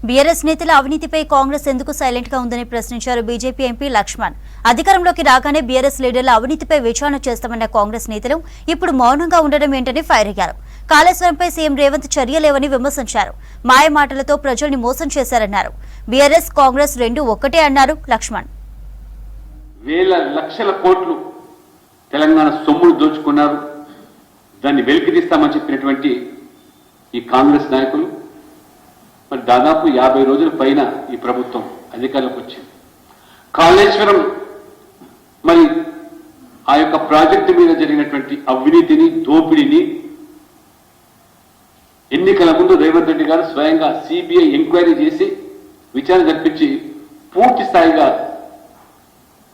BRS నేతల అవినీతిపై కాంగ్రెస్ ఎందుకు సైలెంట్ గా ఉందని ప్రశ్నించారు బీజేపీ ఎంపీ లక్ష్మణ్. అధికారంలోకి రాగానే బీఆర్ఎస్ లీడర్ల అవినీతిపై విచారణ చేస్తామన్న కాంగ్రెస్ నేతలు ఇప్పుడు మౌనంగా ఉండడం ఏంటని ఫైర్ అయ్యారు. కాళేశ్వరంపై సీఎం రేవంత్ చర్యలేవని విమర్శించారు. మాయమాటలతో ప్రజల్ని మోసం చేశారన్నారు. బీఆర్ఎస్ కాంగ్రెస్ రెండు ఒక్కటే అన్నారు లక్ష్మణ్. వేల లక్షల కోట్లు తెలంగాణ సొమ్మును దోచుకున్నారు. దాన్ని వెలికితీస్తామని చెప్పినటువంటి ఈ కాంగ్రెస్ నాయకులు మరి దాదాపు 50 రోజుల పైన ఈ ప్రభుత్వం అధికారంలోకి వచ్చింది. కాళేశ్వరం మరి ఆ యొక్క ప్రాజెక్టు మీద జరిగినటువంటి అవినీతిని, దోపిడీని ఎన్నికల ముందు రేవంత్ రెడ్డి గారు స్వయంగా సిబిఐ ఎంక్వైరీ చేసి విచారణ జరిపించి పూర్తి స్థాయిగా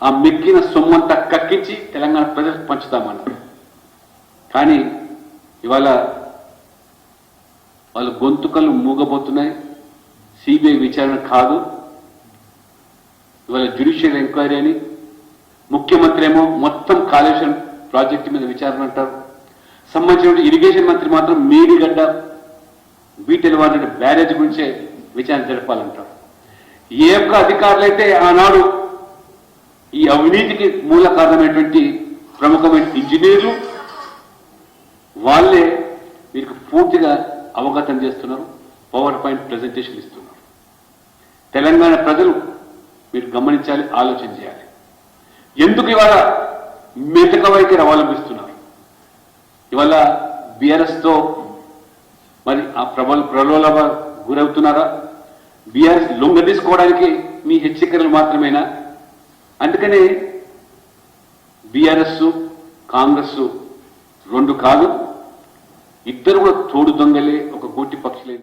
ఆ మెక్కిన సొమ్మంతా కక్కించి తెలంగాణ ప్రజలకు పంచుతామన్నారు. కానీ ఇవాళ వాళ్ళ గొంతుకలు మూగబోతున్నాయి. సిబిఐ విచారణ కాదు, ఇవాళ జ్యుడిషియల్ ఎంక్వైరీ అని. ముఖ్యమంత్రి ఏమో మొత్తం కాళేశ్వరం ప్రాజెక్టు మీద విచారణ అంటారు. సంబంధించిన ఇరిగేషన్ మంత్రి మాత్రం మేడిగడ్డ బీటెల్ వారి బ్యారేజ్ గురించే విచారణ జరపాలంటారు. ఏ ఒక్క అధికారులైతే ఆనాడు ఈ అవినీతికి మూల కారణమైనటువంటి ప్రముఖమైన ఇంజనీర్లు వాళ్ళే వీరికి పూర్తిగా అవగతం చేస్తున్నారు, పవర్ పాయింట్ ప్రెజెంటేషన్ ఇస్తున్నారు. తెలంగాణ ప్రజలు మీరు గమనించాలి, ఆలోచన చేయాలి. ఎందుకు ఇవాళ మెతక వైఖరి అవలంబిస్తున్నారు? ఇవాళ బీఆర్ఎస్తో మరి ఆ ప్రలోభ గురవుతున్నారా? బీఆర్ఎస్ లొంగ తీసుకోవడానికి మీ హెచ్చరికలు మాత్రమేనా? అందుకనే బీఆర్ఎస్ కాంగ్రెస్ రెండు కాదు, ఇద్దరు కూడా తోడు దొంగలే, ఒక గూటి పక్షులే.